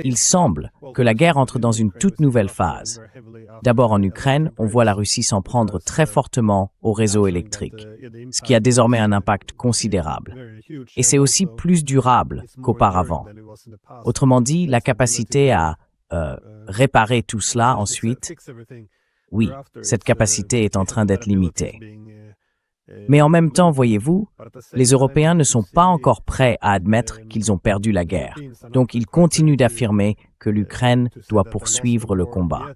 Il semble que la guerre entre dans une toute nouvelle phase. D'abord en Ukraine, on voit la Russie s'en prendre très fortement au réseau électrique, ce qui a désormais un impact considérable. Et c'est aussi plus durable qu'auparavant. Autrement dit, la capacité à réparer tout cela ensuite, oui, cette capacité est en train d'être limitée. Mais en même temps, voyez-vous, les Européens ne sont pas encore prêts à admettre qu'ils ont perdu la guerre. Donc, ils continuent d'affirmer que l'Ukraine doit poursuivre le combat.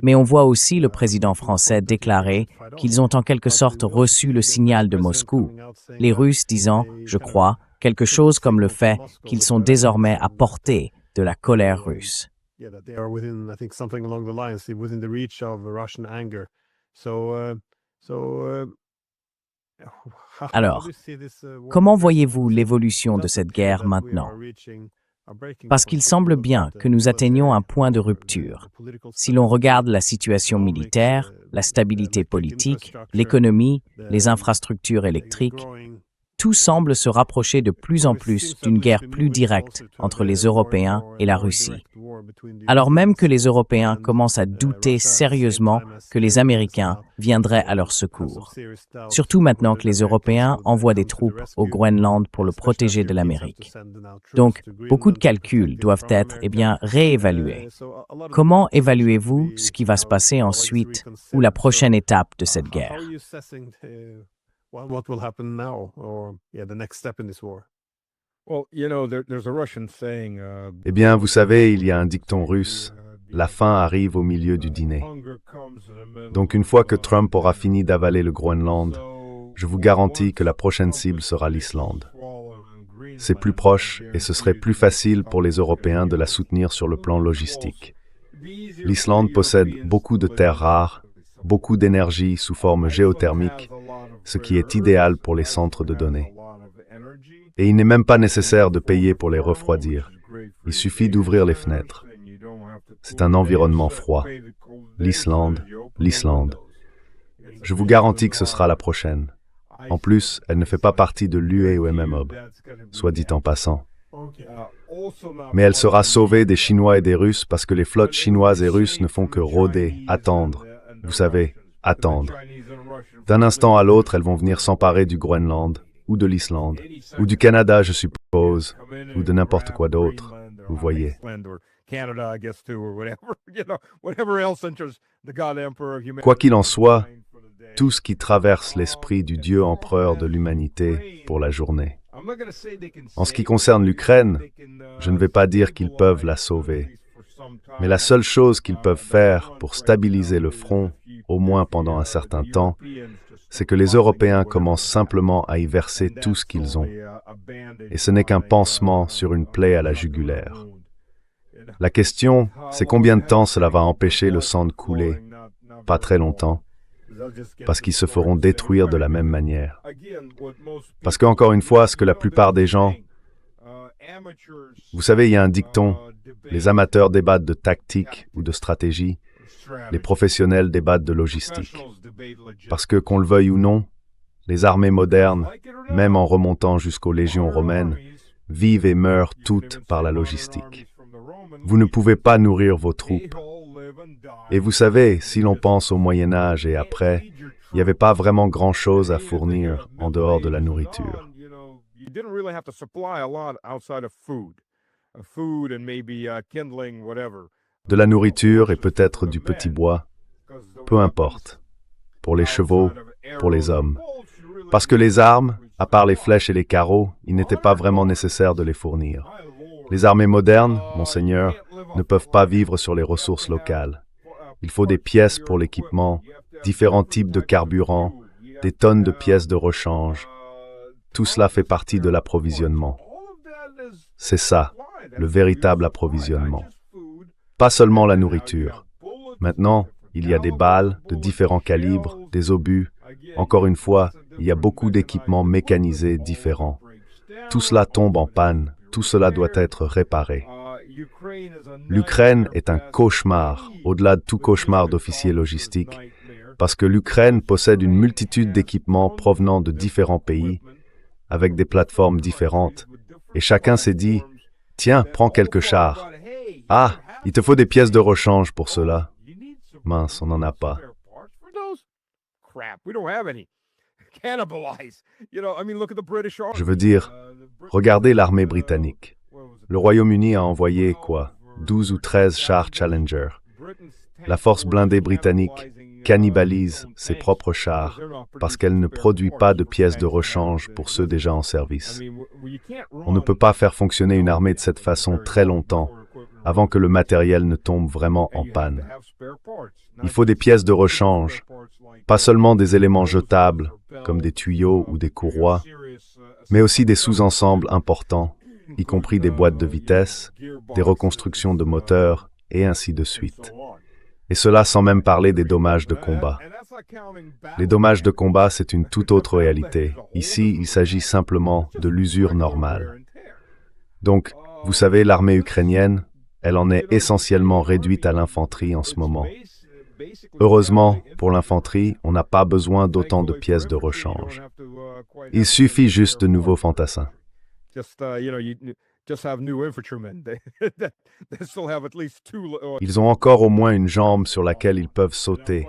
Mais on voit aussi le président français déclarer qu'ils ont en quelque sorte reçu le signal de Moscou, les Russes disant, je crois, quelque chose comme le fait qu'ils sont désormais à portée de la colère russe. Alors, comment voyez-vous l'évolution de cette guerre maintenant? Parce qu'il semble bien que nous atteignons un point de rupture. Si l'on regarde la situation militaire, la stabilité politique, l'économie, les infrastructures électriques, tout semble se rapprocher de plus en plus d'une guerre plus directe entre les Européens et la Russie. Alors même que les Européens commencent à douter sérieusement que les Américains viendraient à leur secours. Surtout maintenant que les Européens envoient des troupes au Groenland pour le protéger de l'Amérique. Donc, beaucoup de calculs doivent être, réévalués. Comment évaluez-vous ce qui va se passer ensuite ou la prochaine étape de cette guerre? What will happen now, or the next step in this war? Eh bien, vous savez, il y a un dicton russe, la faim arrive au milieu du dîner. Donc une fois que Trump aura fini d'avaler le Groenland, je vous garantis que la prochaine cible sera l'Islande. C'est plus proche et ce serait plus facile pour les Européens de la soutenir sur le plan logistique. L'Islande possède beaucoup de terres rares, beaucoup d'énergie sous forme géothermique, ce qui est idéal pour les centres de données. Et il n'est même pas nécessaire de payer pour les refroidir. Il suffit d'ouvrir les fenêtres. C'est un environnement froid. L'Islande. Je vous garantis que ce sera la prochaine. En plus, elle ne fait pas partie de l'UE ou MMOB, soit dit en passant. Mais elle sera sauvée des Chinois et des Russes parce que les flottes chinoises et russes ne font que rôder, attendre. Vous savez, attendre. D'un instant à l'autre, elles vont venir s'emparer du Groenland, ou de l'Islande, ou du Canada, je suppose, ou de n'importe quoi d'autre, vous voyez. Quoi qu'il en soit, tout ce qui traverse l'esprit du Dieu empereur de l'humanité pour la journée. En ce qui concerne l'Ukraine, je ne vais pas dire qu'ils peuvent la sauver, mais la seule chose qu'ils peuvent faire pour stabiliser le front, au moins pendant un certain temps, c'est que les Européens commencent simplement à y verser tout ce qu'ils ont. Et ce n'est qu'un pansement sur une plaie à la jugulaire. La question, c'est combien de temps cela va empêcher le sang de couler? Pas très longtemps, parce qu'ils se feront détruire de la même manière. Parce qu'encore une fois, ce que la plupart des gens... Vous savez, il y a un dicton, les amateurs débattent de tactique ou de stratégie, les professionnels débattent de logistique. Parce que, qu'on le veuille ou non, les armées modernes, même en remontant jusqu'aux légions romaines, vivent et meurent toutes par la logistique. Vous ne pouvez pas nourrir vos troupes. Et vous savez, si l'on pense au Moyen-Âge et après, il n'y avait pas vraiment grand-chose à fournir en dehors de la nourriture. De la nourriture et peut-être du petit bois, peu importe. Pour les chevaux, pour les hommes. Parce que les armes, à part les flèches et les carreaux, il n'était pas vraiment nécessaire de les fournir. Les armées modernes, monseigneur, ne peuvent pas vivre sur les ressources locales. Il faut des pièces pour l'équipement, différents types de carburant, des tonnes de pièces de rechange. Tout cela fait partie de l'approvisionnement. C'est ça, le véritable approvisionnement. Pas seulement la nourriture. Maintenant, il y a des balles de différents calibres, des obus. Encore une fois, il y a beaucoup d'équipements mécanisés différents. Tout cela tombe en panne, tout cela doit être réparé. L'Ukraine est un cauchemar, au-delà de tout cauchemar d'officiers logistiques, parce que l'Ukraine possède une multitude d'équipements provenant de différents pays, avec des plateformes différentes, Et chacun s'est dit, « Tiens, prends quelques chars. Ah, il te faut des pièces de rechange pour cela. Mince, on n'en a pas. » Je veux dire, regardez l'armée britannique. Le Royaume-Uni a envoyé, 12 ou 13 chars Challenger. La force blindée britannique cannibalise ses propres chars parce qu'elle ne produit pas de pièces de rechange pour ceux déjà en service. On ne peut pas faire fonctionner une armée de cette façon très longtemps avant que le matériel ne tombe vraiment en panne. Il faut des pièces de rechange, pas seulement des éléments jetables comme des tuyaux ou des courroies, mais aussi des sous-ensembles importants, y compris des boîtes de vitesse, des reconstructions de moteurs, et ainsi de suite. Et cela sans même parler des dommages de combat. Les dommages de combat, c'est une toute autre réalité. Ici, il s'agit simplement de l'usure normale. Donc, vous savez, l'armée ukrainienne, elle en est essentiellement réduite à l'infanterie en ce moment. Heureusement, pour l'infanterie, on n'a pas besoin d'autant de pièces de rechange. Il suffit juste de nouveaux fantassins. Ils ont encore au moins une jambe sur laquelle ils peuvent sauter,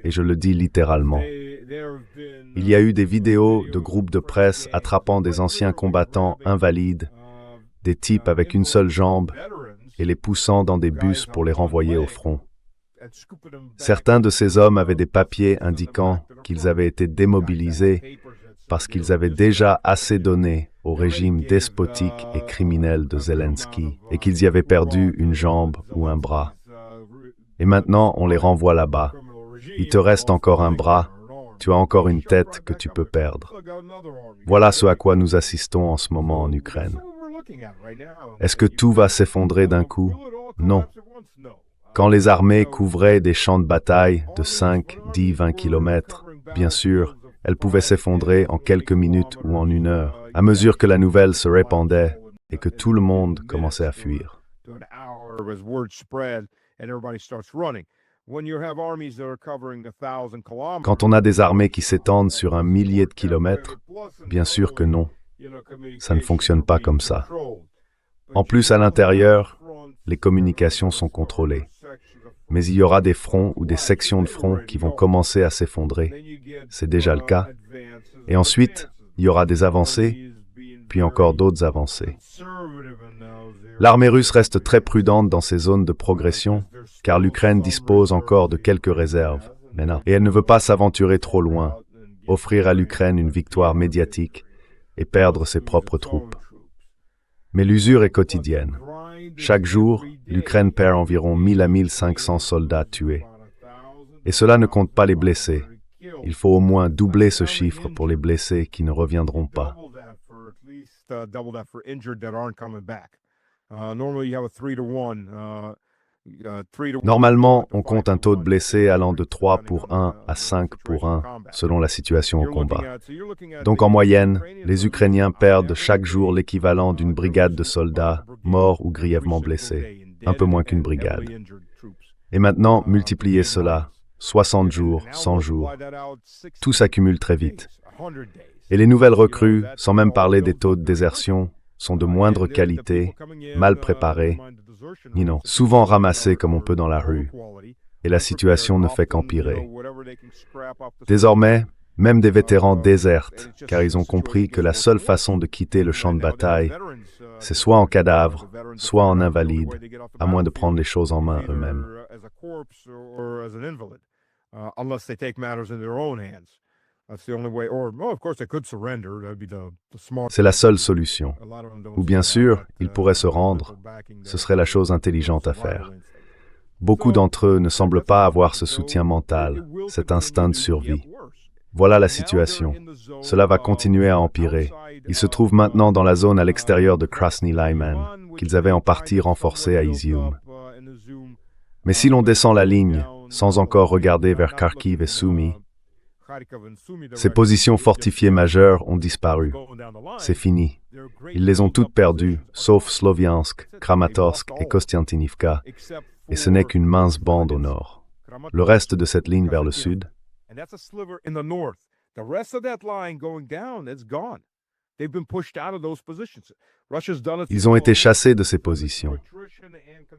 et je le dis littéralement. Il y a eu des vidéos de groupes de presse attrapant des anciens combattants invalides, des types avec une seule jambe, et les poussant dans des bus pour les renvoyer au front. Certains de ces hommes avaient des papiers indiquant qu'ils avaient été démobilisés parce qu'ils avaient déjà assez donné au régime despotique et criminel de Zelensky et qu'ils y avaient perdu une jambe ou un bras. Et maintenant, on les renvoie là-bas. Il te reste encore un bras, tu as encore une tête que tu peux perdre. Voilà ce à quoi nous assistons en ce moment en Ukraine. Est-ce que tout va s'effondrer d'un coup? Non. Quand les armées couvraient des champs de bataille de 5, 10, 20 kilomètres, bien sûr, elles pouvaient s'effondrer en quelques minutes ou en une heure, à mesure que la nouvelle se répandait et que tout le monde commençait à fuir. Quand on a des armées qui s'étendent sur un millier de kilomètres, bien sûr que non. Ça ne fonctionne pas comme ça. En plus, à l'intérieur, les communications sont contrôlées. Mais il y aura des fronts ou des sections de front qui vont commencer à s'effondrer. C'est déjà le cas. Et ensuite, il y aura des avancées, puis encore d'autres avancées. L'armée russe reste très prudente dans ces zones de progression, car l'Ukraine dispose encore de quelques réserves. Et elle ne veut pas s'aventurer trop loin, offrir à l'Ukraine une victoire médiatique et perdre ses propres troupes. Mais l'usure est quotidienne. Chaque jour, l'Ukraine perd environ 1000 à 1500 soldats tués. Et cela ne compte pas les blessés. Il faut au moins doubler ce chiffre pour les blessés qui ne reviendront pas. Normalement, on compte un taux de blessés allant de 3 pour 1 à 5 pour 1, selon la situation au combat. Donc en moyenne, les Ukrainiens perdent chaque jour l'équivalent d'une brigade de soldats, morts ou grièvement blessés, un peu moins qu'une brigade. Et maintenant, multipliez cela, 60 jours, 100 jours. Tout s'accumule très vite. Et les nouvelles recrues, sans même parler des taux de désertion, sont de moindre qualité, mal préparées, souvent ramassées comme on peut dans la rue. Et la situation ne fait qu'empirer. Désormais, même des vétérans désertent, car ils ont compris que la seule façon de quitter le champ de bataille, c'est soit en cadavre, soit en invalide, à moins de prendre les choses en main eux-mêmes. C'est la seule solution. Ou bien sûr, ils pourraient se rendre. Ce serait la chose intelligente à faire. Beaucoup d'entre eux ne semblent pas avoir ce soutien mental, cet instinct de survie. Voilà la situation. Cela va continuer à empirer. Ils se trouvent maintenant dans la zone à l'extérieur de Krasny Lyman, qu'ils avaient en partie renforcée à Izium. Mais si l'on descend la ligne, sans encore regarder vers Kharkiv et Sumy, ces positions fortifiées majeures ont disparu. C'est fini. Ils les ont toutes perdues, sauf Sloviansk, Kramatorsk et Kostiantynivka, et ce n'est qu'une mince bande au nord. Le reste de cette ligne vers le sud, Ils ont été chassés de ces positions.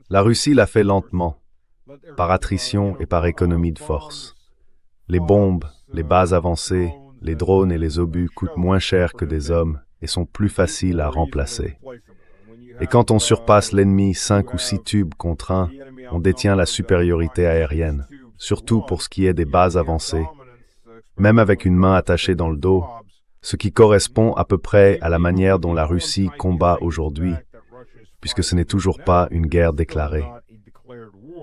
La Russie l'a fait lentement, par attrition et par économie de force. Les bombes, les bases avancées, les drones et les obus coûtent moins cher que des hommes et sont plus faciles à remplacer. Et quand on surpasse l'ennemi 5 ou 6 tubes contre 1, on détient la supériorité aérienne, surtout pour ce qui est des bases avancées, même avec une main attachée dans le dos, ce qui correspond à peu près à la manière dont la Russie combat aujourd'hui, puisque ce n'est toujours pas une guerre déclarée.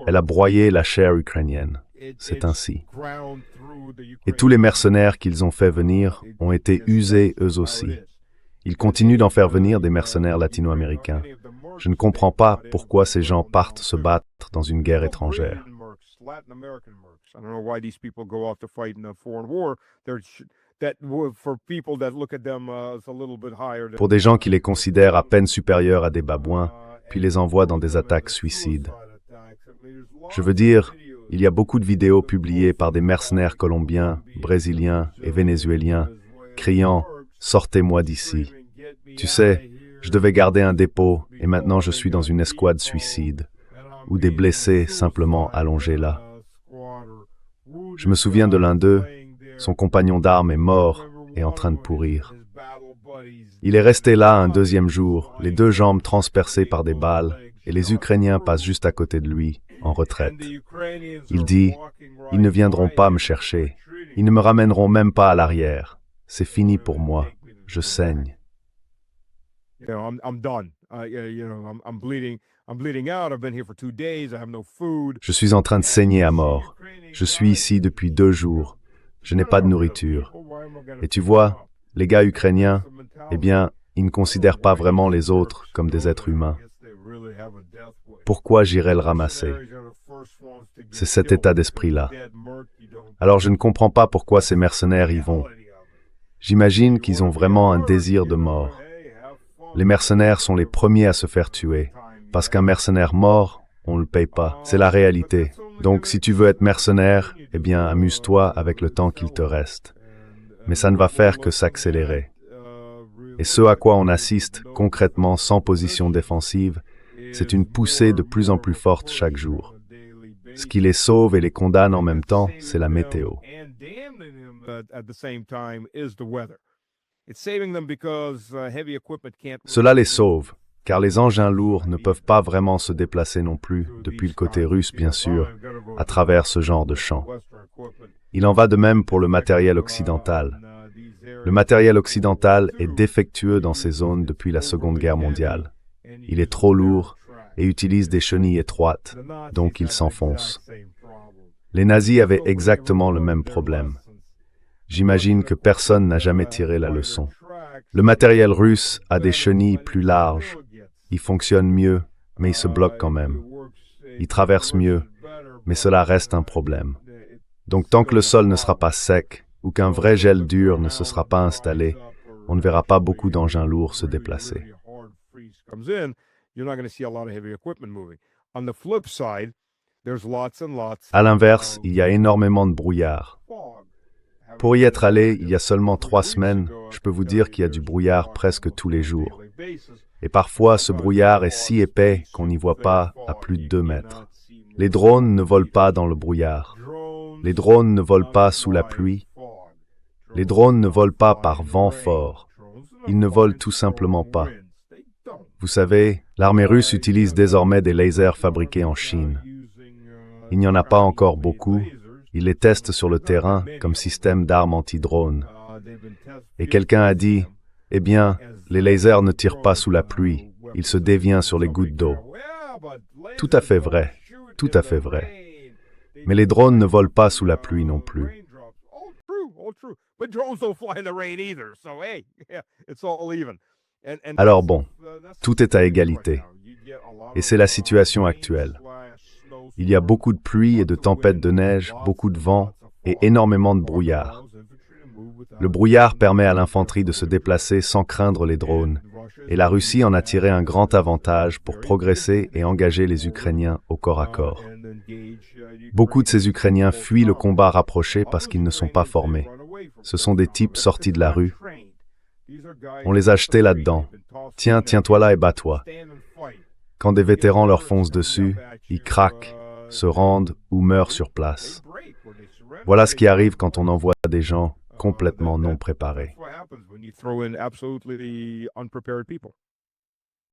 Elle a broyé la chair ukrainienne. C'est ainsi. Et tous les mercenaires qu'ils ont fait venir ont été usés eux aussi. Ils continuent d'en faire venir des mercenaires latino-américains. Je ne comprends pas pourquoi ces gens partent se battre dans une guerre étrangère. Pour des gens qui les considèrent à peine supérieurs à des babouins, puis les envoient dans des attaques suicides. Je veux dire, il y a beaucoup de vidéos publiées par des mercenaires colombiens, brésiliens et vénézuéliens, criant « Sortez-moi d'ici ». Tu sais, je devais garder un dépôt et maintenant je suis dans une escouade suicide, ou des blessés simplement allongés là. Je me souviens de l'un d'eux, son compagnon d'armes est mort et en train de pourrir. Il est resté là un deuxième jour, les deux jambes transpercées par des balles, et les Ukrainiens passent juste à côté de lui, en retraite. Il dit, « Ils ne viendront pas me chercher, ils ne me ramèneront même pas à l'arrière. C'est fini pour moi, je saigne. » Je suis en train de saigner à mort. Je suis ici depuis 2 jours. Je n'ai pas de nourriture. Et tu vois, les gars ukrainiens, eh bien, ils ne considèrent pas vraiment les autres comme des êtres humains. Pourquoi j'irais le ramasser? C'est cet état d'esprit-là. Alors je ne comprends pas pourquoi ces mercenaires y vont. J'imagine qu'ils ont vraiment un désir de mort. Les mercenaires sont les premiers à se faire tuer, parce qu'un mercenaire mort, on ne le paye pas. C'est la réalité. Donc si tu veux être mercenaire, eh bien amuse-toi avec le temps qu'il te reste. Mais ça ne va faire que s'accélérer. Et ce à quoi on assiste, concrètement sans position défensive, c'est une poussée de plus en plus forte chaque jour. Ce qui les sauve et les condamne en même temps, c'est la météo. Cela les sauve, car les engins lourds ne peuvent pas vraiment se déplacer non plus, depuis le côté russe bien sûr, à travers ce genre de champs. Il en va de même pour le matériel occidental. Le matériel occidental est défectueux dans ces zones depuis la Seconde Guerre mondiale. Il est trop lourd et utilise des chenilles étroites, donc il s'enfonce. Les nazis avaient exactement le même problème. J'imagine que personne n'a jamais tiré la leçon. Le matériel russe a des chenilles plus larges. Il fonctionne mieux, mais il se bloque quand même. Il traverse mieux, mais cela reste un problème. Donc tant que le sol ne sera pas sec, ou qu'un vrai gel dur ne se sera pas installé, on ne verra pas beaucoup d'engins lourds se déplacer. À l'inverse, il y a énormément de brouillard. Pour y être allé il y a seulement 3 semaines, je peux vous dire qu'il y a du brouillard presque tous les jours. Et parfois, ce brouillard est si épais qu'on n'y voit pas à plus de 2 mètres. Les drones ne volent pas dans le brouillard. Les drones ne volent pas sous la pluie. Les drones ne volent pas par vent fort. Ils ne volent tout simplement pas. Vous savez, l'armée russe utilise désormais des lasers fabriqués en Chine. Il n'y en a pas encore beaucoup. Ils les testent sur le terrain comme système d'armes anti-drones. Et quelqu'un a dit, « Eh bien, les lasers ne tirent pas sous la pluie. Ils se déviennent sur les gouttes d'eau. » Tout à fait vrai. Tout à fait vrai. Mais les drones ne volent pas sous la pluie non plus. Alors bon, tout est à égalité. Et c'est la situation actuelle. Il y a beaucoup de pluie et de tempêtes de neige, beaucoup de vent et énormément de brouillard. Le brouillard permet à l'infanterie de se déplacer sans craindre les drones, et la Russie en a tiré un grand avantage pour progresser et engager les Ukrainiens au corps à corps. Beaucoup de ces Ukrainiens fuient le combat rapproché parce qu'ils ne sont pas formés. Ce sont des types sortis de la rue. On les a jetés là-dedans. Tiens, tiens-toi là et bats-toi. Quand des vétérans leur foncent dessus, ils craquent, se rendent ou meurent sur place. Voilà ce qui arrive quand on envoie des gens complètement non préparés. That's what happens when you throw in absolutely unprepared people.